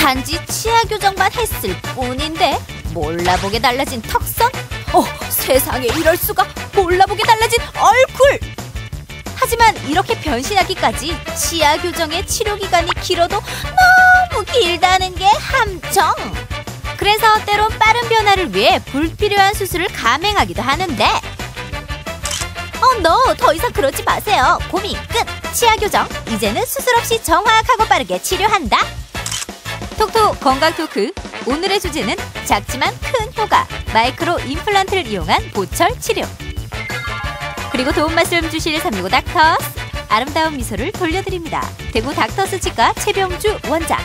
단지 치아 교정만 했을 뿐인데 몰라보게 달라진 턱선? 세상에 이럴 수가. 몰라보게 달라진 얼굴! 하지만 이렇게 변신하기까지 치아 교정의 치료 기간이 길어도 너무 길다는 게 함정. 그래서 때론 빠른 변화를 위해 불필요한 수술을 감행하기도 하는데 더 이상 그러지 마세요. 고민 끝! 치아 교정, 이제는 수술 없이 정확하고 빠르게 치료한다. 톡톡 건강 토크. 오늘의 주제는 작지만 큰 효과, 마이크로 임플란트를 이용한 보철 치료. 그리고 도움 말씀 주실 365 닥터스, 아름다운 미소를 돌려드립니다. 대구 닥터스 치과 최병주 원장.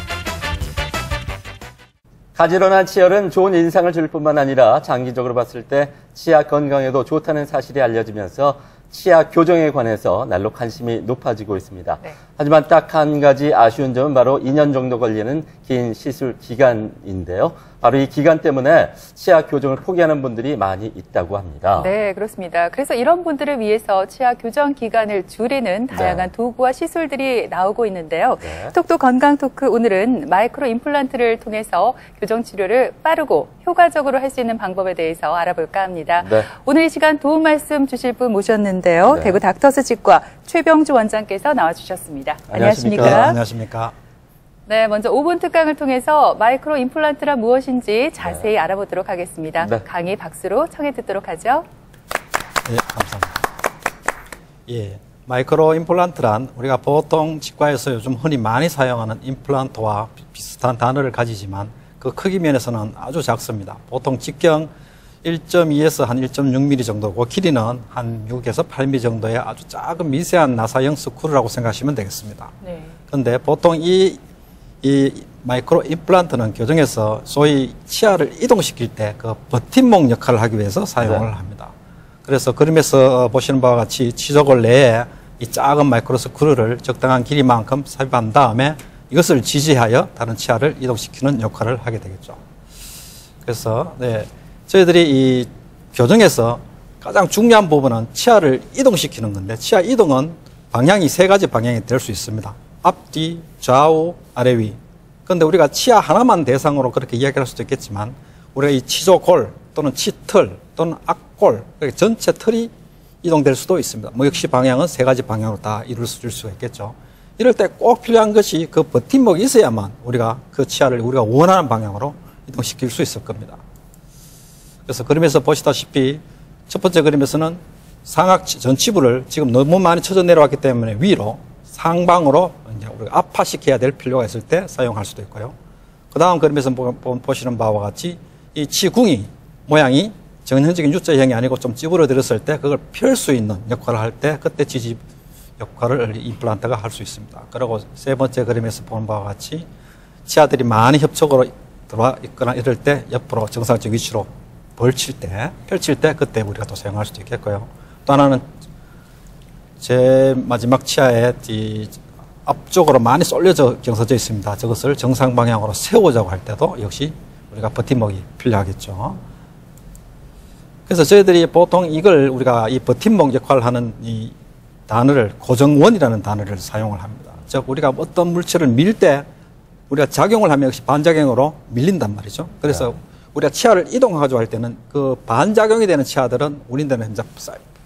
가지런한 치열은 좋은 인상을 줄 뿐만 아니라 장기적으로 봤을 때 치아 건강에도 좋다는 사실이 알려지면서 치아 교정에 관해서 날로 관심이 높아지고 있습니다. 네. 하지만 딱 한 가지 아쉬운 점은 바로 2년 정도 걸리는 긴 시술 기간인데요. 바로 이 기간 때문에 치아 교정을 포기하는 분들이 많이 있다고 합니다. 네, 그렇습니다. 그래서 이런 분들을 위해서 치아 교정 기간을 줄이는 다양한 도구와 시술들이 나오고 있는데요. 톡톡 건강 토크, 오늘은 마이크로 임플란트를 통해서 교정 치료를 빠르고 효과적으로 할 수 있는 방법에 대해서 알아볼까 합니다. 오늘 이 시간 도움 말씀 주실 분 모셨는데요. 대구 닥터스 치과 최병주 원장께서 나와주셨습니다. 안녕하십니까? 안녕하십니까? 네, 먼저 5분 특강을 통해서 마이크로 임플란트란 무엇인지 자세히 알아보도록 하겠습니다. 강의 박수로 청해 듣도록 하죠. 네, 감사합니다. 예, 마이크로 임플란트란 우리가 보통 치과에서 요즘 흔히 많이 사용하는 임플란트와 비슷한 단어를 가지지만 그 크기 면에서는 아주 작습니다. 보통 직경 1.2에서 한 1.6mm 정도고 길이는 한 6에서 8mm 정도의 아주 작은 미세한 나사형 스크류라고 생각하시면 되겠습니다. 그런데 보통 이 마이크로 임플란트는 교정에서 소위 치아를 이동시킬 때 그 버팀목 역할을 하기 위해서 사용을 합니다. 그래서 그림에서 보시는 바와 같이 치조골 내에 이 작은 마이크로 스크류를 적당한 길이만큼 삽입한 다음에 이것을 지지하여 다른 치아를 이동시키는 역할을 하게 되겠죠. 그래서 저희들이 이 교정에서 가장 중요한 부분은 치아를 이동시키는 건데, 치아 이동은 방향이 3가지 방향이 될 수 있습니다. 앞뒤, 좌우, 아래, 위. 그런데 우리가 치아 하나만 대상으로 그렇게 이야기할 수도 있겠지만, 우리가 이 치조골 또는 치틀 또는 앞골, 전체 털이 이동될 수도 있습니다. 역시 방향은 3가지 방향으로 다 이룰 수가 있겠죠. 이럴 때 꼭 필요한 것이 그 버팀목이 있어야만 우리가 그 치아를 우리가 원하는 방향으로 이동시킬 수 있을 겁니다. 그래서 그림에서 보시다시피 첫 번째 그림에서는 상악 전치부를 지금 너무 많이 쳐져 내려왔기 때문에 위로 상방으로 이제 우리가 압화시켜야 될 필요가 있을 때 사용할 수도 있고요. 그 다음 그림에서 보시는 바와 같이 이 치궁이 모양이 정형적인 U자형이 아니고 좀 찌부러들었을 때 그걸 펼 수 있는 역할을 할 때 그때 지지 역할을 임플란트가 할 수 있습니다. 그리고 세 번째 그림에서 보는 바와 같이 치아들이 많이 협착으로 들어와 있거나 이럴 때 옆으로 정상적 위치로 펼칠 때 그때 우리가 또 사용할 수도 있겠고요. 또 하나는 제 마지막 치아에 이 앞쪽으로 많이 쏠려져 경사져 있습니다. 저것을 정상 방향으로 세우자고 할 때도 역시 우리가 버팀목이 필요하겠죠. 그래서 저희들이 보통 이걸 우리가 이 버팀목 역할을 하는 이 단어를 고정원이라는 단어를 사용을 합니다. 즉 우리가 어떤 물체를 밀 때 우리가 작용을 하면 역시 반작용으로 밀린단 말이죠. 그래서 우리가 치아를 이동하자고 할 때는 그 반작용이 되는 치아들은 우리들은 이제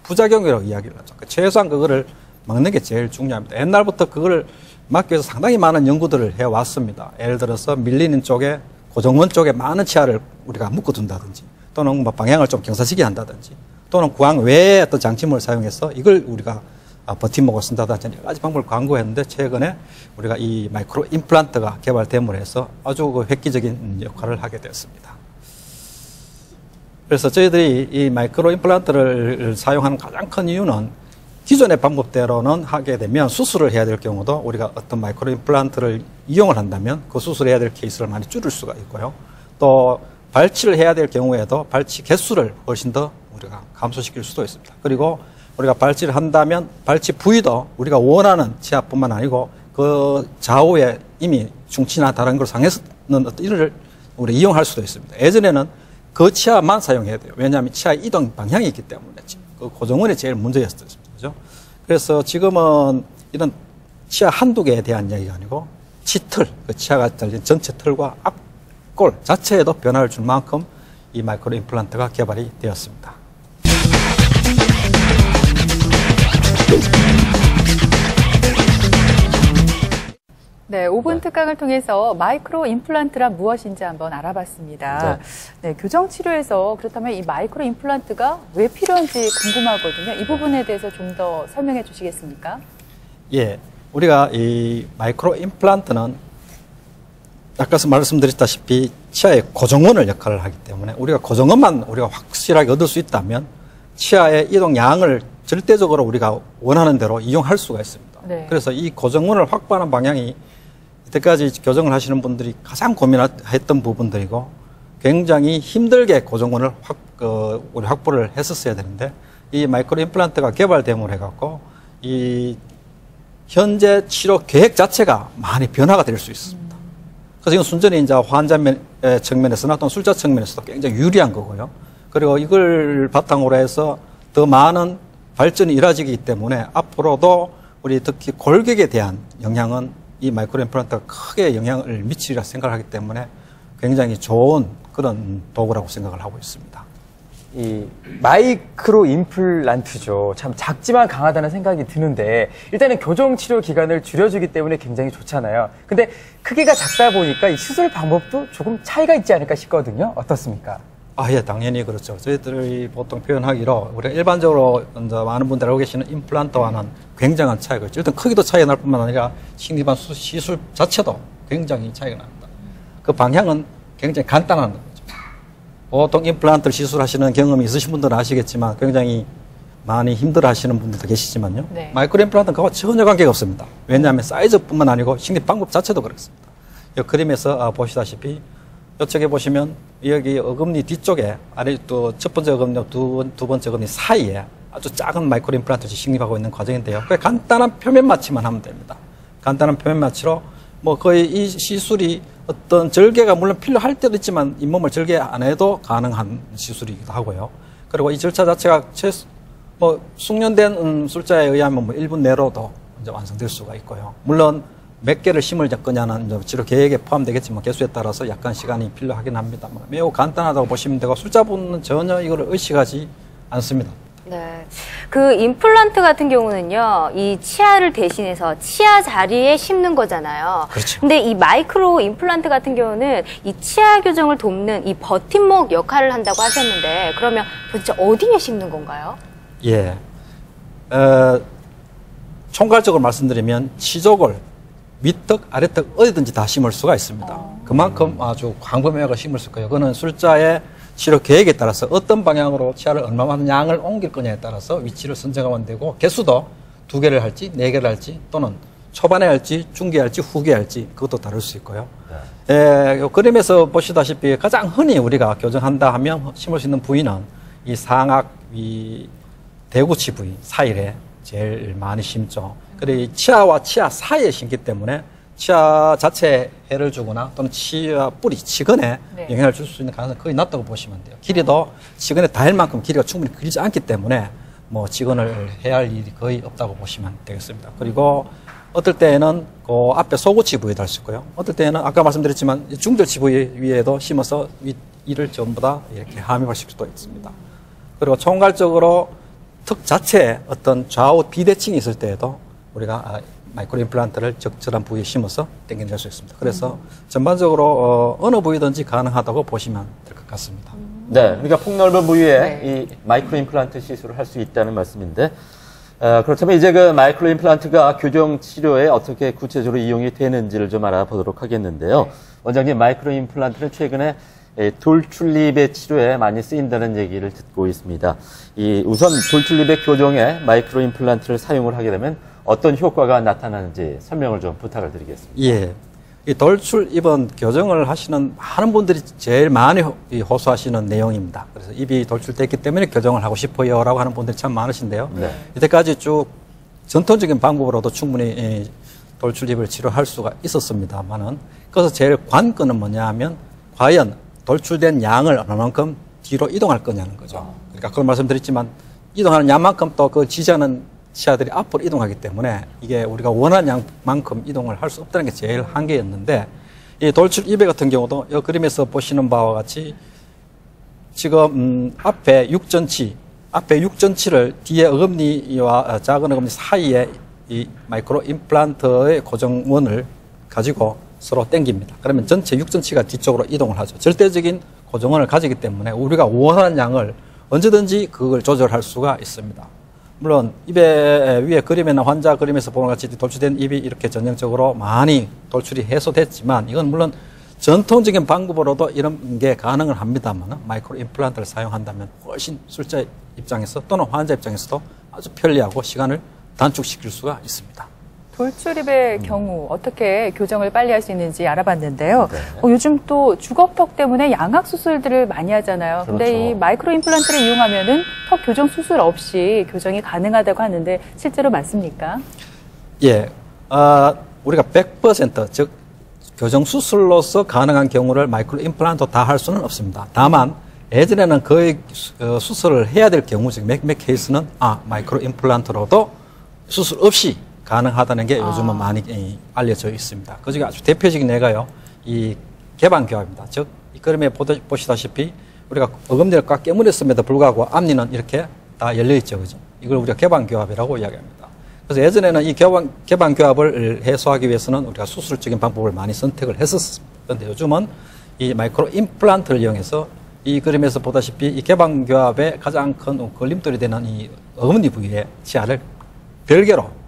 부작용이라고 이야기를 하죠. 최소한 그거를 막는 게 제일 중요합니다. 옛날부터 그걸 막기 위해서 상당히 많은 연구들을 해왔습니다. 예를 들어서 밀리는 쪽에 고정원 쪽에 많은 치아를 우리가 묶어둔다든지 또는 뭐 방향을 좀 경사지게 한다든지 또는 구강 외에 어떤 장치물을 사용해서 이걸 우리가 버팀목을 쓴다든지 여러 가지 방법을 광고했는데 최근에 우리가 이 마이크로 임플란트가 개발됨으로 해서 아주 그 획기적인 역할을 하게 됐습니다. 그래서 저희들이 이 마이크로 임플란트를 사용하는 가장 큰 이유는 기존의 방법대로는 하게 되면 수술을 해야 될 경우도 우리가 어떤 마이크로 임플란트를 이용을 한다면 그 수술해야 될 케이스를 많이 줄일 수가 있고요. 또 발치를 해야 될 경우에도 발치 개수를 훨씬 더 우리가 감소시킬 수도 있습니다. 그리고 우리가 발치를 한다면 발치 부위도 우리가 원하는 치아뿐만 아니고 그 좌우에 이미 중치나 다른 걸 상해서는 어떤 일을 우리 이용할 수도 있습니다. 예전에는 그 치아만 사용해야 돼요. 왜냐하면 치아 이동 방향이 있기 때문에 그 고정원이 제일 문제였습니다. 그죠? 그래서 지금은 이런 치아 한두 개에 대한 이야기가 아니고 치틀, 그 치아가 달린 전체 털과 앞골 자체에도 변화를 줄 만큼 이 마이크로 임플란트가 개발이 되었습니다. 네, 5분 특강을 통해서 마이크로 임플란트란 무엇인지 한번 알아봤습니다. 네, 교정치료에서 그렇다면 이 마이크로 임플란트가 왜 필요한지 궁금하거든요. 이 부분에 대해서 좀 더 설명해 주시겠습니까? 예, 우리가 이 마이크로 임플란트는 아까 말씀드렸다시피 치아의 고정원을 역할을 하기 때문에 우리가 고정원만 우리가 확실하게 얻을 수 있다면 치아의 이동량을 절대적으로 우리가 원하는 대로 이용할 수가 있습니다. 네. 그래서 이 고정원을 확보하는 방향이 이때까지 교정을 하시는 분들이 가장 고민했던 부분들이고 굉장히 힘들게 고정원을 우리 확보를 했었어야 되는데 이 마이크로 임플란트가 개발됨으로 해갖고 이 현재 치료 계획 자체가 많이 변화가 될 수 있습니다. 그래서 이건 순전히 이제 환자 측면에서나 또는 술자 측면에서도 굉장히 유리한 거고요. 그리고 이걸 바탕으로 해서 더 많은 발전이 이루어지기 때문에 앞으로도 우리 특히 골격에 대한 영향은 이 마이크로 임플란트가 크게 영향을 미치리라 생각을 하기 때문에 굉장히 좋은 그런 도구라고 생각을 하고 있습니다. 이 마이크로 임플란트죠. 참 작지만 강하다는 생각이 드는데 일단은 교정치료 기간을 줄여주기 때문에 굉장히 좋잖아요. 근데 크기가 작다 보니까 이 시술 방법도 조금 차이가 있지 않을까 싶거든요. 어떻습니까? 예, 당연히 그렇죠. 저희들이 보통 표현하기로 우리가 일반적으로 많은 분들 알고 계시는 임플란트와는 굉장한 차이가 있죠. 일단 크기도 차이가 날 뿐만 아니라 식립한 시술 자체도 굉장히 차이가 납니다. 그 방향은 굉장히 간단한 거죠. 보통 임플란트를 시술하시는 경험이 있으신 분들은 아시겠지만 굉장히 많이 힘들어 하시는 분들도 계시지만요. 네. 마이크로 임플란트는 그와 전혀 관계가 없습니다. 왜냐하면 사이즈뿐만 아니고 식립 방법 자체도 그렇습니다. 이 그림에서 보시다시피 이쪽에 보시면 여기 어금니 뒤쪽에 아래 또 첫 번째 어금니와 두 번째 어금니 사이에 아주 작은 마이크로 임플란트를 식립하고 있는 과정인데요. 그 간단한 표면 마취만 하면 됩니다. 간단한 표면 마취로 뭐 거의 이 시술이 어떤 절개가 물론 필요할 때도 있지만 잇몸을 절개 안 해도 가능한 시술이기도 하고요. 그리고 이 절차 자체가 숙련된 술자에 의하면 1분 내로도 이제 완성될 수가 있고요. 물론 몇 개를 심을 거냐는 치료 계획에 포함되겠지만 개수에 따라서 약간 시간이 필요하긴 합니다만 매우 간단하다고 보시면 되고 술자분은 전혀 이걸 의식하지 않습니다. 네. 그 임플란트 같은 경우는요, 이 치아를 대신해서 치아 자리에 심는 거잖아요. 그렇죠. 근데 이 마이크로 임플란트 같은 경우는 이 치아 교정을 돕는 이 버팀목 역할을 한다고 하셨는데, 그러면 도대체 어디에 심는 건가요? 예. 총괄적으로 말씀드리면 치조골, 윗턱, 아래턱 어디든지 다 심을 수가 있습니다. 그만큼 아주 광범위하게 심을 수 있고요. 그거는 술자의 치료 계획에 따라서 어떤 방향으로 치아를 얼마만한 양을 옮길 거냐에 따라서 위치를 선정하면 되고 개수도 2개를 할지 4개를 할지 또는 초반에 할지 중기에 할지 후기에 할지 그것도 다를 수 있고요. 요 그림에서 보시다시피 가장 흔히 우리가 교정한다 하면 심을 수 있는 부위는 이 상악, 이 대구치 부위 사이에 제일 많이 심죠. 그리고 치아와 치아 사이에 심기 때문에 치아 자체에 해를 주거나 또는 치아 뿌리, 치근에 영향을 줄 수 있는 가능성이 거의 낮다고 보시면 돼요. 길이도 치근에 닿을 만큼 길이가 충분히 길지 않기 때문에 뭐 치근을 해야 할 일이 거의 없다고 보시면 되겠습니다. 그리고 어떨 때에는 그 앞에 소구치 부위도 할 수 있고요. 어떨 때에는 아까 말씀드렸지만 중절치 부위 위에도 심어서 이를 전부 다 이렇게 함입하실 수도 있습니다. 그리고 총괄적으로 턱 자체에 어떤 좌우 비대칭이 있을 때에도 우리가 마이크로 임플란트를 적절한 부위에 심어서 당겨낼 수 있습니다. 그래서 전반적으로 어느 부위든지 가능하다고 보시면 될 것 같습니다. 네, 그러니까 폭넓은 부위에 이 마이크로 임플란트 시술을 할 수 있다는 말씀인데 그렇다면 이제 그 마이크로 임플란트가 교정 치료에 어떻게 구체적으로 이용이 되는지를 좀 알아보도록 하겠는데요. 원장님, 마이크로 임플란트는 최근에 돌출립의 치료에 많이 쓰인다는 얘기를 듣고 있습니다. 우선 돌출립의 교정에 마이크로 임플란트를 사용을 하게 되면 어떤 효과가 나타나는지 설명을 좀 부탁을 드리겠습니다. 예. 이 돌출입은 교정을 하시는 많은 분들이 제일 많이 호소하시는 내용입니다. 그래서 입이 돌출됐기 때문에 교정을 하고 싶어요 라고 하는 분들이 참 많으신데요. 네. 이때까지 쭉 전통적인 방법으로도 충분히 돌출입을 치료할 수가 있었습니다만은 그래서 제일 관건은 뭐냐 하면 과연 돌출된 양을 얼마만큼 뒤로 이동할 거냐는 거죠. 그러니까 그걸 말씀드렸지만 이동하는 양만큼 또 그 지지하는 치아들이 앞으로 이동하기 때문에 이게 우리가 원하는 양만큼 이동을 할 수 없다는 게 제일 한계였는데 이 돌출 입에 같은 경우도 이 그림에서 보시는 바와 같이 지금 앞에 6전치를 뒤에 어금니와 작은 어금니 사이에 이 마이크로 임플란트의 고정원을 가지고 서로 당깁니다. 그러면 전체 6전치가 뒤쪽으로 이동을 하죠. 절대적인 고정원을 가지기 때문에 우리가 원하는 양을 언제든지 그걸 조절할 수가 있습니다. 물론 입에 위에 그림에는 환자 그림에서 보는 같이 돌출된 입이 이렇게 전형적으로 많이 돌출이 해소됐지만 이건 물론 전통적인 방법으로도 이런 게 가능을 합니다만 마이크로 임플란트를 사용한다면 훨씬 술자 입장에서 또는 환자 입장에서도 아주 편리하고 시간을 단축시킬 수가 있습니다. 돌출입의 경우 어떻게 교정을 빨리 할 수 있는지 알아봤는데요. 네. 요즘 또 주걱턱 때문에 양악 수술들을 많이 하잖아요. 근데 그렇죠. 이 마이크로 임플란트를 이용하면은 턱 교정 수술 없이 교정이 가능하다고 하는데 실제로 맞습니까? 예, 우리가 100% 즉 교정 수술로서 가능한 경우를 마이크로 임플란트 다 할 수는 없습니다. 다만 예전에는 거의 수술을 해야 될 경우 즉 몇몇 케이스는 마이크로 임플란트로도 수술 없이 가능하다는 게 요즘은 많이 알려져 있습니다. 그중에 아주 대표적인 예가요, 이 개방교합입니다. 즉, 이 그림에 보시다시피 우리가 어금니를 꽉 깨물었음에도 불구하고 앞니는 이렇게 다 열려있죠. 그죠? 이걸 우리가 개방교합이라고 이야기합니다. 그래서 예전에는 이 개방교합을 해소하기 위해서는 우리가 수술적인 방법을 많이 선택을 했었습니다. 그런데 요즘은 이 마이크로 임플란트를 이용해서 이 그림에서 보다시피 이 개방교합의 가장 큰 걸림돌이 되는 이 어금니 부위의 치아를 별개로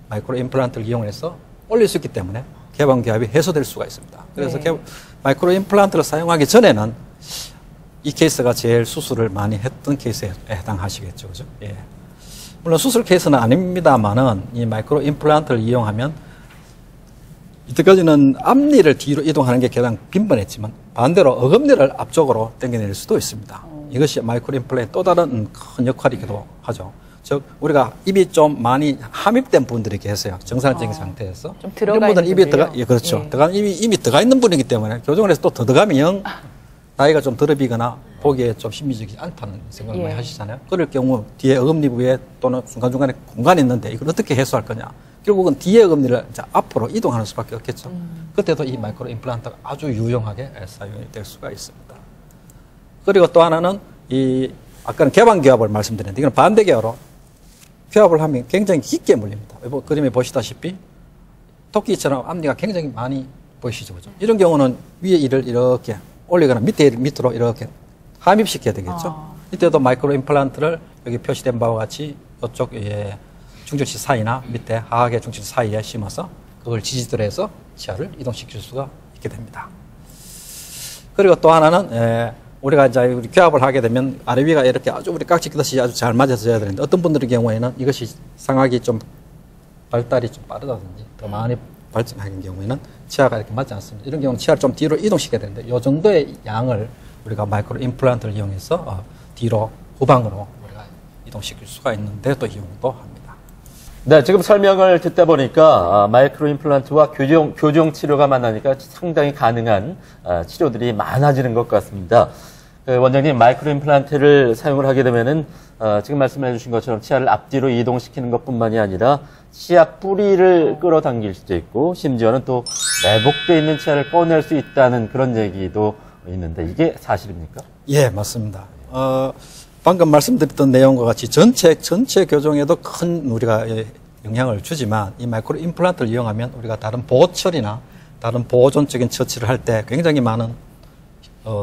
마이크로 임플란트를 이용해서 올릴 수 있기 때문에 개방교합이 해소될 수가 있습니다. 그래서 마이크로 임플란트를 사용하기 전에는 이 케이스가 제일 수술을 많이 했던 케이스에 해당하시겠죠. 그죠? 예. 물론 수술 케이스는 아닙니다만은 이 마이크로 임플란트를 이용하면 이때까지는 앞니를 뒤로 이동하는 게 가장 빈번했지만 반대로 어금니를 앞쪽으로 당겨낼 수도 있습니다. 이것이 마이크로 임플란트의 또 다른 큰 역할이기도 하죠. 즉 우리가 입이 좀 많이 함입된 분들이 계세요. 정상적인 상태에서. 좀 들어가 있는 입이 들어가, 예, 그렇죠. 예. 들어가면 이미 들어가 있는 분이기 때문에 교정을 해서 또 더 들어가면 나이가 좀 들어비거나 보기에 좀 심미적이지 않다는 생각을 많이 하시잖아요. 그럴 경우 뒤에 어금니 부위에 또는 중간중간에 공간이 있는데 이걸 어떻게 해소할 거냐. 결국은 뒤에 어금니를 이제 앞으로 이동하는 수밖에 없겠죠. 그때도 이 마이크로 임플란트가 아주 유용하게 사용이 될 수가 있습니다. 그리고 또 하나는 아까는 개방교합을 말씀드렸는데 이건 반대교로 교합을 하면 굉장히 깊게 물립니다. 그림에 보시다시피 토끼처럼 앞니가 굉장히 많이 보이시죠. 그죠? 이런 경우는 위에 이를 이렇게 올리거나 밑으로 이렇게 함입시켜야 되겠죠. 이때도 마이크로 임플란트를 여기 표시된 바와 같이 이쪽 중절치 사이나 밑에 하악의 중절치 사이에 심어서 그걸 지지들해서 치아를 이동시킬 수가 있게 됩니다. 그리고 또 하나는 우리가 이제 우리 교합을 하게 되면 아래 위가 이렇게 아주 우리 깍지 끼듯이 아주 잘 맞아져야 되는데 어떤 분들의 경우에는 이것이 상악이 좀 발달이 좀 빠르다든지 더 많이 발전하는 경우에는 치아가 이렇게 맞지 않습니다. 이런 경우는 치아를 좀 뒤로 이동시켜야 되는데 이 정도의 양을 우리가 마이크로 임플란트를 이용해서 뒤로 후방으로 우리가 이동시킬 수가 있는데 또 이용도 합니다. 네, 지금 설명을 듣다 보니까 마이크로 임플란트와 교정 치료가 만나니까 상당히 가능한 치료들이 많아지는 것 같습니다. 원장님, 마이크로 임플란트를 사용을 하게 되면은 지금 말씀해 주신 것처럼 치아를 앞뒤로 이동시키는 것뿐만이 아니라 치아 뿌리를 끌어당길 수도 있고 심지어는 또 매복되어 있는 치아를 꺼낼 수 있다는 그런 얘기도 있는데 이게 사실입니까? 예, 맞습니다. 방금 말씀드렸던 내용과 같이 전체 교정에도 큰 우리가 영향을 주지만 이 마이크로 임플란트를 이용하면 우리가 다른 보호처리나 다른 보호존적인 처치를 할 때 굉장히 많은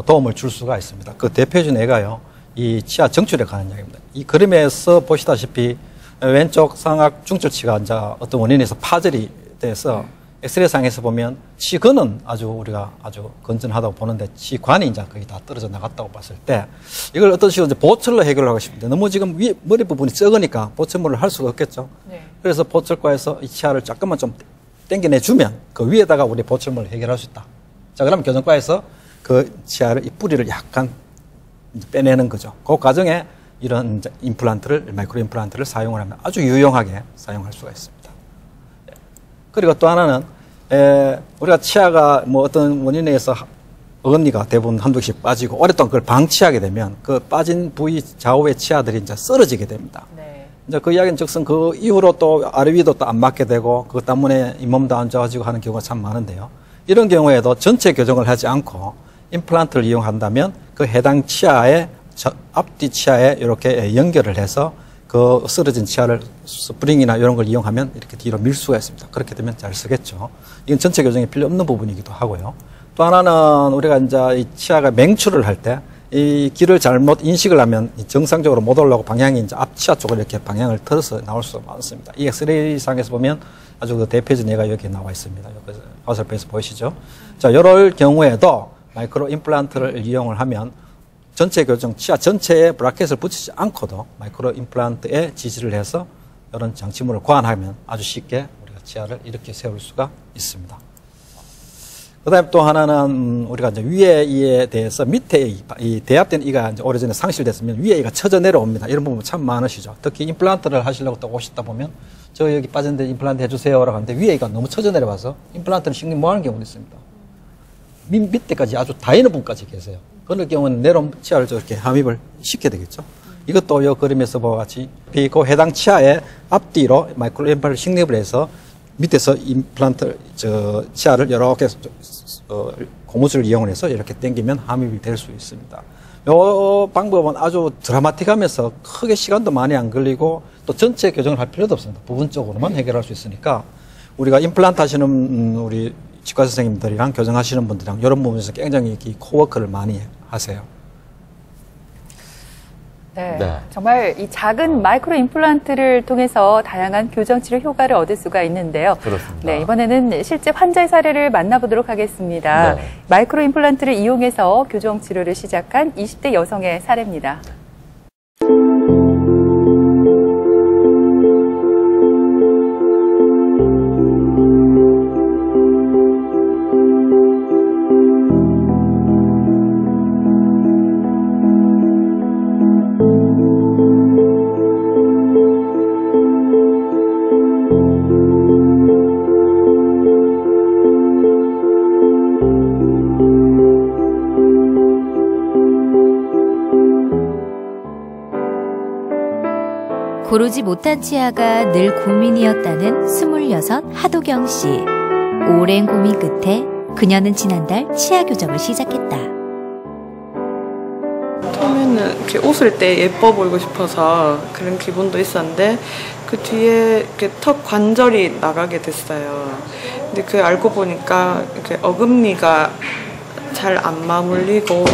도움을 줄 수가 있습니다. 그 대표적인 예가요, 이 치아 정출에 관한 이야기입니다. 이 그림에서 보시다시피 왼쪽 상악 중절치가 이제 어떤 원인에서 파절이 돼서 엑스레이상에서 보면 치근은 우리가 아주 건전하다고 보는데 치관이 이제 거의 다 떨어져 나갔다고 봤을 때 이걸 어떤 식으로 이제 보철로 해결하고 싶은데 너무 지금 머리 부분이 적으니까 보철물을 할 수가 없겠죠. 네. 그래서 보철과에서 이 치아를 조금만 좀 당겨내주면 그 위에다가 우리 보철물을 해결할 수 있다. 자, 그러면 교정과에서 그 치아를, 이 뿌리를 약간 빼내는 거죠. 그 과정에 이런 이제 마이크로 임플란트를 사용을 하면 아주 유용하게 사용할 수가 있습니다. 그리고 또 하나는 우리가 치아가 뭐 어떤 원인에 의해서 어금니가 대부분 한두 개씩 빠지고 오랫동안 그걸 방치하게 되면 그 빠진 부위 좌우의 치아들이 이제 쓰러지게 됩니다. 네. 이제 그 이야기는 즉슨 그 이후로 또 아래 위도 또 안 맞게 되고 그것 때문에 잇몸도 안 좋아지고 하는 경우가 참 많은데요. 이런 경우에도 전체 교정을 하지 않고 임플란트를 이용한다면 그 해당 치아의 앞뒤 치아에 이렇게 연결을 해서 그 쓰러진 치아를 스프링이나 이런 걸 이용하면 이렇게 뒤로 밀 수가 있습니다. 그렇게 되면 잘 쓰겠죠. 이건 전체 교정이 필요 없는 부분이기도 하고요. 또 하나는 우리가 이제 이 치아가 맹출을 할 때 이 길을 잘못 인식을 하면 정상적으로 못 올라오고 방향이 이제 앞치아 쪽으로 이렇게 방향을 틀어서 나올 수가 많습니다. 이 엑스레이상에서 보면 아주 그 대표적인 예가 여기 나와 있습니다. 화살표에서 보이시죠? 자, 이럴 경우에도 마이크로 임플란트를 이용을 하면 전체 교정, 치아 전체에 브라켓을 붙이지 않고도 마이크로 임플란트에 지지를 해서 이런 장치물을 고안하면 아주 쉽게 우리가 치아를 이렇게 세울 수가 있습니다. 그 다음에 또 하나는 우리가 이제 위에 이에 대해서 밑에 이 대합된 이가 이제 오래전에 상실됐으면 위에 이가 쳐져 내려옵니다. 이런 부분 참 많으시죠. 특히 임플란트를 하시려고 또 오시다 보면 저 여기 빠졌는데 임플란트 해주세요라고 하는데 위에 이가 너무 쳐져 내려와서 임플란트를 신경 못 하는 경우도 있습니다. 밑에까지 아주 다이는 분까지 계세요. 그럴 경우는 내려온 치아를 저렇게 함입을 시켜야 되겠죠. 이것도 이 그림에서 보와 같이 그 해당 치아의 앞뒤로 마이크로 임플란트를 식립을 해서 밑에서 임플란트 치아를 이렇게 고무줄을 이용해서 이렇게 당기면 함입이 될 수 있습니다. 이 방법은 아주 드라마틱하면서 크게 시간도 많이 안 걸리고 또 전체 교정을 할 필요도 없습니다. 부분적으로만 해결할 수 있으니까 우리가 임플란트 하시는 우리 치과 선생님들이랑 교정하시는 분들이랑 이런 부분에서 굉장히 코워크를 많이 하세요. 네, 정말 이 작은 마이크로 임플란트를 통해서 다양한 교정 치료 효과를 얻을 수가 있는데요. 그렇습니다. 네, 이번에는 실제 환자의 사례를 만나보도록 하겠습니다. 네. 마이크로 임플란트를 이용해서 교정 치료를 시작한 20대 여성의 사례입니다. 고르지 못한 치아가 늘 고민이었다는 26 하도경 씨. 오랜 고민 끝에 그녀는 지난달 치아 교정을 시작했다. 처음에는 이렇게 웃을 때 예뻐 보이고 싶어서 그런 기분도 있었는데 그 뒤에 이렇게 턱 관절이 나가게 됐어요. 근데 그 알고 보니까 이렇게 어금니가 잘 안 맞물리고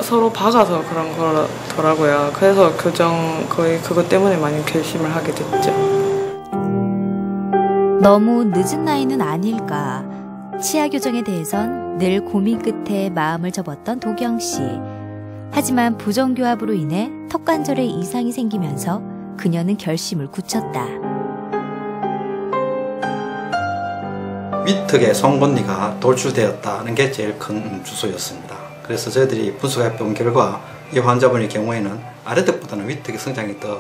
서로 박아서 그런 거더라고요. 그래서 교정 거의 그것 때문에 많이 결심을 하게 됐죠. 너무 늦은 나이는 아닐까. 치아 교정에 대해선 늘 고민 끝에 마음을 접었던 도경 씨. 하지만 부정교합으로 인해 턱관절에 이상이 생기면서 그녀는 결심을 굳혔다. 윗턱에 송곳니가 돌출되었다는 게 제일 큰 주소였습니다. 그래서 저희들이 분석해 본 결과 이 환자분의 경우에는 아래턱보다는 윗턱의 성장이 더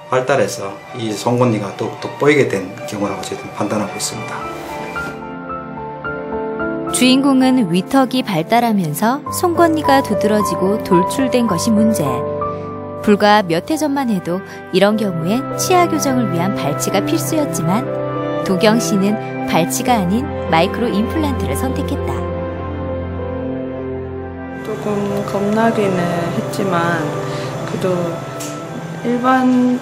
발달해서 이 송곳니가 더욱 돋보이게 된 경우라고 저희들은 판단하고 있습니다. 주인공은 윗턱이 발달하면서 송곳니가 두드러지고 돌출된 것이 문제. 불과 몇 해 전만 해도 이런 경우엔 치아 교정을 위한 발치가 필수였지만 도경 씨는 발치가 아닌 마이크로 임플란트를 선택했다. 조금 겁나기는 했지만 그래도 일반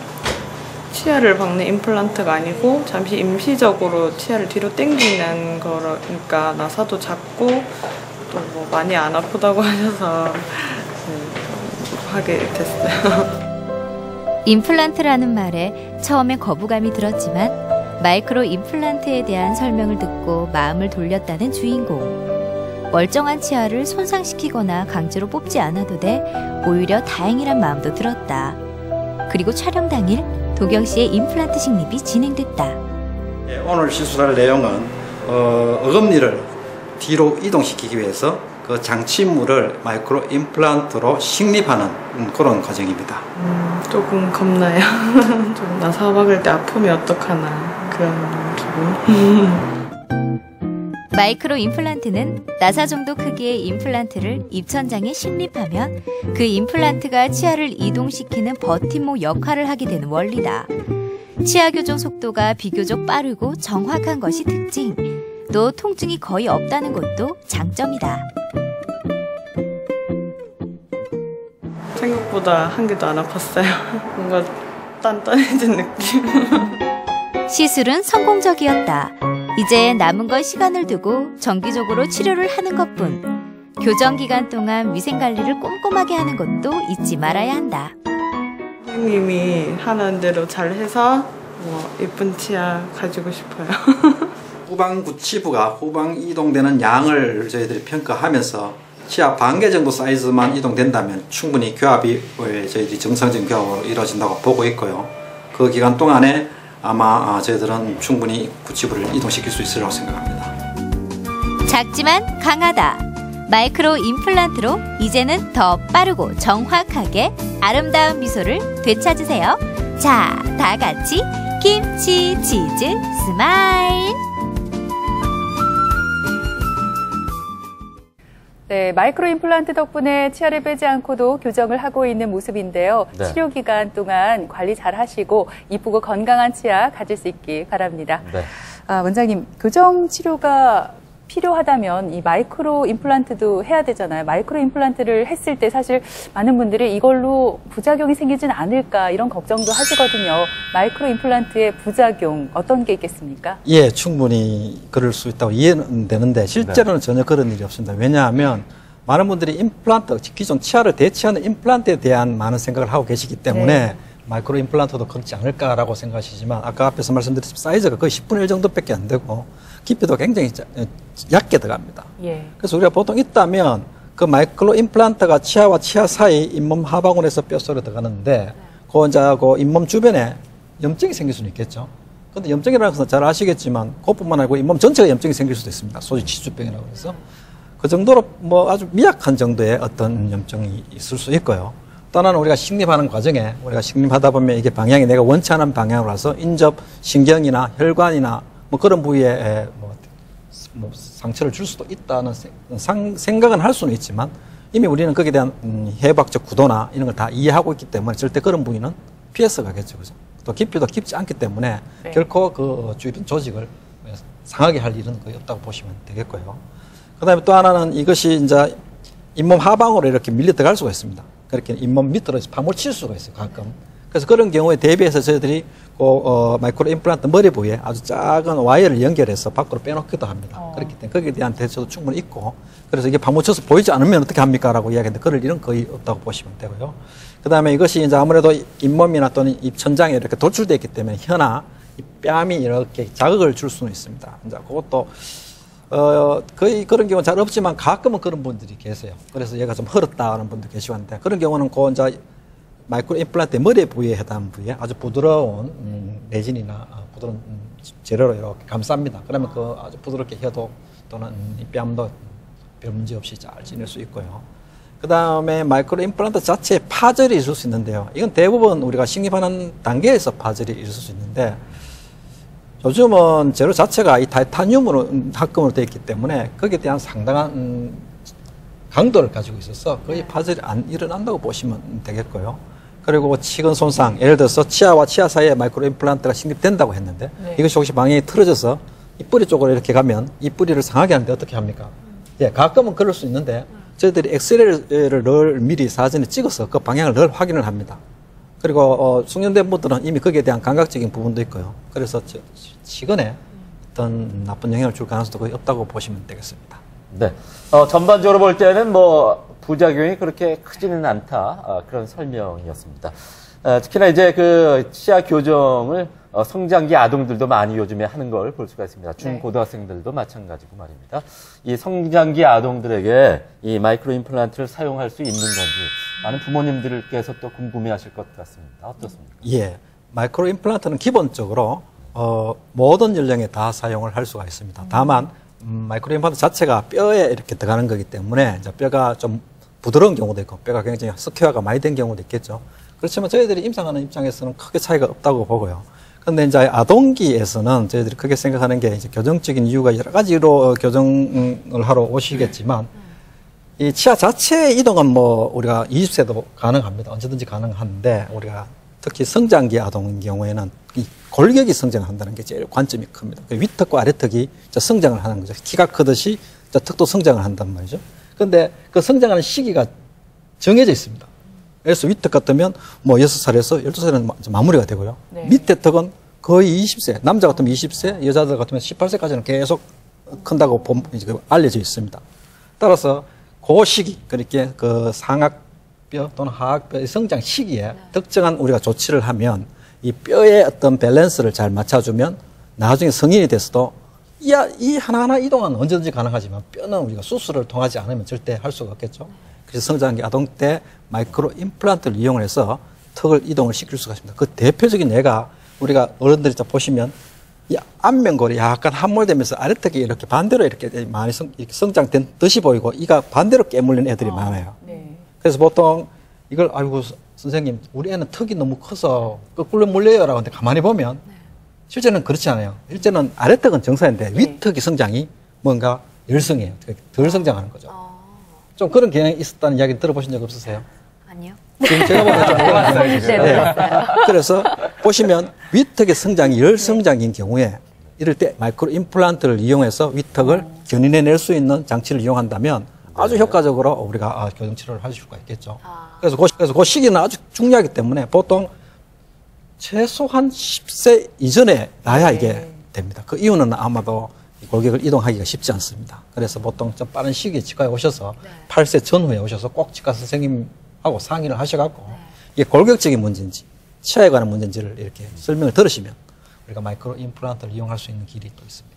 치아를 박는 임플란트가 아니고 잠시 임시적으로 치아를 뒤로 당기는 거니까 나사도 작고 또 뭐 많이 안 아프다고 하셔서 하게 됐어요. 임플란트라는 말에 처음에 거부감이 들었지만 마이크로 임플란트에 대한 설명을 듣고 마음을 돌렸다는 주인공. 멀쩡한 치아를 손상시키거나 강제로 뽑지 않아도 돼 오히려 다행이란 마음도 들었다. 그리고 촬영 당일 도경 씨의 임플란트 식립이 진행됐다. 오늘 시술할 내용은 어금니를 뒤로 이동시키기 위해서 그 장치물을 마이크로 임플란트로 식립하는 그런 과정입니다. 조금 겁나요. 좀 나사 박을 때 아프면 어떡하나 그런 기분. 마이크로 임플란트는 나사 정도 크기의 임플란트를 입천장에 식립하면 그 임플란트가 치아를 이동시키는 버팀목 역할을 하게 되는 원리다. 치아 교정 속도가 비교적 빠르고 정확한 것이 특징, 또 통증이 거의 없다는 것도 장점이다. 생각보다 한 개도 안 아팠어요. 뭔가 단단해진 느낌. 시술은 성공적이었다. 이제 남은 건 시간을 두고 정기적으로 치료를 하는 것뿐. 교정 기간 동안 위생 관리를 꼼꼼하게 하는 것도 잊지 말아야 한다. 선생님이 하는 대로 잘 해서 예쁜 치아 가지고 싶어요. 후방 구치부가 후방 이동되는 양을 저희들이 평가하면서 치아 반개 정도 사이즈만 이동된다면 충분히 교합이 저희들이 정상적인 교합으로 이루어진다고 보고 있고요. 그 기간 동안에 아마 저희들은 충분히 구치부를 이동시킬 수 있으리라고 생각합니다. 작지만 강하다. 마이크로 임플란트로 이제는 더 빠르고 정확하게 아름다운 미소를 되찾으세요. 자, 다 같이 김치 치즈 스마일. 네, 마이크로 임플란트 덕분에 치아를 빼지 않고도 교정을 하고 있는 모습인데요. 네. 치료 기간 동안 관리 잘 하시고 이쁘고 건강한 치아 가질 수 있기 바랍니다. 네. 원장님, 교정 치료가 필요하다면 이 마이크로 임플란트도 해야 되잖아요. 마이크로 임플란트를 했을 때 사실 많은 분들이 이걸로 부작용이 생기진 않을까 이런 걱정도 하시거든요. 마이크로 임플란트의 부작용 어떤 게 있겠습니까? 예, 충분히 그럴 수 있다고 이해는 되는데 실제로는 전혀 그런 일이 없습니다. 왜냐하면 많은 분들이 임플란트, 기존 치아를 대체하는 임플란트에 대한 많은 생각을 하고 계시기 때문에 마이크로 임플란트도 그렇지 않을까라고 생각하시지만 아까 앞에서 말씀드렸지만 사이즈가 거의 10분의 1 정도밖에 안 되고 깊이도 굉장히 얇게 들어갑니다. 예. 그래서 우리가 보통 있다면 그 마이크로 임플란트가 치아와 치아 사이 잇몸 하방으로에서 뼛속으로 들어가는데 그 잇몸 주변에 염증이 생길 수는 있겠죠. 그런데 염증이라는 것은 잘 아시겠지만 그것뿐만 아니고 잇몸 전체가 염증이 생길 수도 있습니다. 소위 치주병이라고 해서 그 정도로 아주 미약한 정도의 어떤 염증이 있을 수 있고요. 또 하나는 우리가 식립하는 과정에 우리가 식립하다 보면 이게 방향이 내가 원치 않은 방향으로서 인접 신경이나 혈관이나 그런 부위에 상처를 줄 수도 있다는 생각은 할 수는 있지만 이미 우리는 거기에 대한 해부학적 구도나 이런 걸 다 이해하고 있기 때문에 절대 그런 부위는 피해서 가겠죠. 그죠? 또 깊이도 깊지 않기 때문에 결코 그 주변 조직을 상하게 할 일은 거의 없다고 보시면 되겠고요. 그 다음에 또 하나는 이것이 이제 잇몸 하방으로 이렇게 밀려 들어갈 수가 있습니다. 그렇게 잇몸 밑으로 파묻힐 수가 있어요, 가끔. 그래서 그런 경우에 대비해서 저희들이 마이크로 임플란트 머리 부위에 아주 작은 와이어를 연결해서 밖으로 빼놓기도 합니다. 그렇기 때문에 거기에 대한 대처도 충분히 있고, 그래서 이게 파묻혀서 보이지 않으면 어떻게 합니까? 라고 이야기했는데 그럴 일은 거의 없다고 보시면 되고요. 그 다음에 이것이 이제 아무래도 잇몸이나 또는 입천장에 이렇게 돌출되어 있기 때문에 혀나 뺨이 이렇게 자극을 줄 수는 있습니다. 이제 그것도 거의 그런 경우는 잘 없지만 가끔은 그런 분들이 계세요. 그래서 얘가 좀 헐었다 하는 분도 계시고 한데 그런 경우는 이제 마이크로 임플란트 머리 부위에 해당 부위에 아주 부드러운 레진이나 부드러운 재료로 이렇게 감쌉니다. 그러면 그 아주 부드럽게 혀도 또는 뺨도 별 문제 없이 잘 지낼 수 있고요. 그 다음에 마이크로 임플란트 자체에 파절이 있을 수 있는데요. 이건 대부분 우리가 식립하는 단계에서 파절이 있을 수 있는데 요즘은 재료 자체가 이 타이타늄으로 합금으로 되어 있기 때문에 거기에 대한 상당한 강도를 가지고 있어서 거의 파절이 안 일어난다고 보시면 되겠고요. 그리고 치근 손상, 예를 들어서 치아와 치아 사이에 마이크로 임플란트가 식립된다고 했는데 이것이 혹시 방향이 틀어져서 이 뿌리 쪽으로 이렇게 가면 이 뿌리를 상하게 하는데 어떻게 합니까? 예, 가끔은 그럴 수 있는데 저희들이 엑스레이를 늘 미리 사전에 찍어서 그 방향을 늘 확인을 합니다. 그리고 숙련된 분들은 이미 거기에 대한 감각적인 부분도 있고요. 그래서 치근에 어떤 나쁜 영향을 줄 가능성도 거의 없다고 보시면 되겠습니다. 네. 전반적으로 볼 때는 부작용이 그렇게 크지는 않다. 그런 설명이었습니다. 특히나 이제 그 치아 교정을 성장기 아동들도 많이 요즘에 하는 걸 볼 수가 있습니다. 중고등학생들도 마찬가지고 말입니다. 이 성장기 아동들에게 이 마이크로 임플란트를 사용할 수 있는 건지 많은 부모님들께서 또 궁금해하실 것 같습니다. 어떻습니까? 예, 마이크로 임플란트는 기본적으로 모든 연령에 다 사용을 할 수가 있습니다. 다만 마이크로 임플란트 자체가 뼈에 이렇게 들어가는 거기 때문에 이제 뼈가 좀 부드러운 경우도 있고 뼈가 굉장히 스퀘어가 많이 된 경우도 있겠죠. 그렇지만 저희들이 임상하는 입장에서는 크게 차이가 없다고 보고요. 근데 이제 아동기에서는 저희들이 크게 생각하는 게 이제 교정적인 이유가 여러 가지로 교정을 하러 오시겠지만 이 치아 자체의 이동은 뭐 우리가 20세도 가능합니다. 언제든지 가능한데 우리가 특히 성장기 아동인 경우에는 이 골격이 성장한다는 게 제일 관점이 큽니다. 윗턱과 아래턱이 성장을 하는 거죠. 키가 크듯이 턱도 성장을 한단 말이죠. 그런데 그 성장하는 시기가 정해져 있습니다. 그래서 윗턱 같으면 뭐 6살에서 12살에는 마무리가 되고요. 네. 밑에 턱은 거의 20세, 남자 같으면 20세, 여자들 같으면 18세까지는 계속 큰다고 알려져 있습니다. 따라서 그 시기, 그렇게 그 상악뼈 또는 하악뼈의 성장 시기에 특정한 우리가 조치를 하면 이 뼈의 어떤 밸런스를 잘 맞춰주면 나중에 성인이 돼서도 이 하나하나 이동은 언제든지 가능하지만 뼈는 우리가 수술을 통하지 않으면 절대 할 수가 없겠죠. 그래서 성장기 아동 때 마이크로 임플란트를 이용해서 턱을 이동을 시킬 수가 있습니다. 그 대표적인 예가 우리가 어른들이 보시면 이 안면골이 약간 함몰되면서 아래턱이 이렇게 반대로 이렇게 많이 성장된 듯이 보이고 이가 반대로 깨물린 애들이 많아요. 네. 그래서 보통 이걸 아이고 선생님 우리 애는 턱이 너무 커서 거꾸로 물려요라고 하는데 가만히 보면 실제는 그렇지 않아요. 실제는 아래턱은 정상인데 윗턱이 성장이 뭔가 열성이에요. 덜 성장하는 거죠. 좀 그런 경향이 있었다는 이야기 들어보신 적 없으세요? 아니요. 지금 제가 보기엔 좀 몰랐어요. 네. 그래서 보시면 위턱의 성장이 열성장인 경우에 이럴 때 마이크로 임플란트를 이용해서 위턱을 견인해낼 수 있는 장치를 이용한다면 아주 효과적으로 우리가 교정 치료를 할 수가 있겠죠. 그래서 그 시기는 아주 중요하기 때문에 보통 최소한 10세 이전에 나야 이게 됩니다. 그 이유는 아마도 골격을 이동하기가 쉽지 않습니다. 그래서 보통 좀 빠른 시기에 치과에 오셔서 8세 전후에 오셔서 꼭 치과 선생님하고 상의를 하셔갖고 이게 골격적인 문제인지 치아에 관한 문제인지를 이렇게 설명을 들으시면 우리가 마이크로 임플란트를 이용할 수 있는 길이 또 있습니다.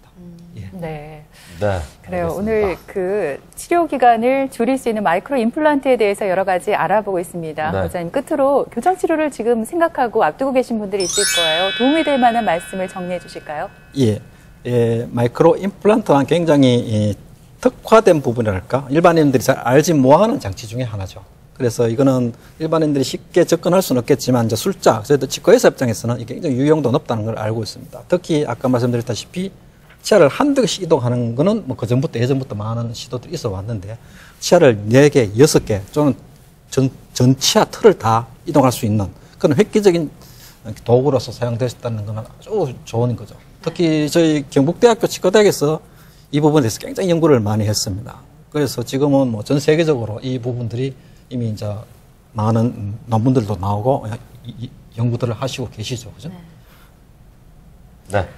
예. 네. 네. 그래요. 오늘 그 치료 기간을 줄일 수 있는 마이크로 임플란트에 대해서 여러 가지 알아보고 있습니다. 네. 원장님 끝으로 교정 치료를 지금 생각하고 앞두고 계신 분들이 있을 거예요. 도움이 될 만한 말씀을 정리해 주실까요? 예. 마이크로 임플란트는 굉장히 특화된 부분이랄까 일반인들이 잘 알지 못하는 장치 중에 하나죠. 그래서 이거는 일반인들이 쉽게 접근할 수는 없겠지만 이제 술자, 그래도 치과의사 입장에서는 이게 굉장히 유용도 높다는 걸 알고 있습니다. 특히 아까 말씀드렸다시피 치아를 한두 개씩 이동하는 거는 뭐 그 전부터 예전부터 많은 시도들이 있어 왔는데 치아를 4개, 6개 또는 전 치아 틀을 다 이동할 수 있는 그런 획기적인 도구로서 사용되었다는 건 아주 좋은 거죠. 특히 저희 경북대학교 치과대학에서 이 부분에 대해서 굉장히 연구를 많이 했습니다. 그래서 지금은 뭐 전 세계적으로 이 부분들이 이미 이제 많은 논문들도 나오고 연구들을 하시고 계시죠. 그죠? 네.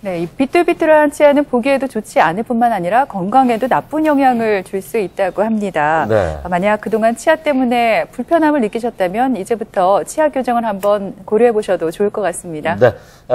네, 이 비뚤비뚤한 치아는 보기에도 좋지 않을 뿐만 아니라 건강에도 나쁜 영향을 줄 수 있다고 합니다. 네. 만약 그동안 치아 때문에 불편함을 느끼셨다면 이제부터 치아 교정을 한번 고려해 보셔도 좋을 것 같습니다. 네.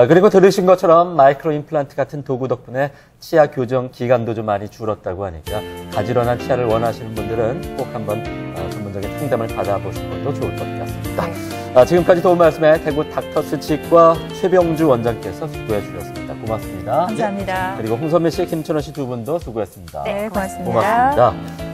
그리고 들으신 것처럼 마이크로 임플란트 같은 도구 덕분에 치아 교정 기간도 좀 많이 줄었다고 하니까 가지런한 치아를 원하시는 분들은 꼭 한번 전문적인 상담을 받아보시는 것도 좋을 것 같습니다. 네. 지금까지 도움 말씀에 대구 닥터스 치과 최병주 원장께서 수고해 주셨습니다. 고맙습니다. 감사합니다. 그리고 홍선미 씨, 김천호 씨 두 분도 수고했습니다. 네, 고맙습니다. 고맙습니다.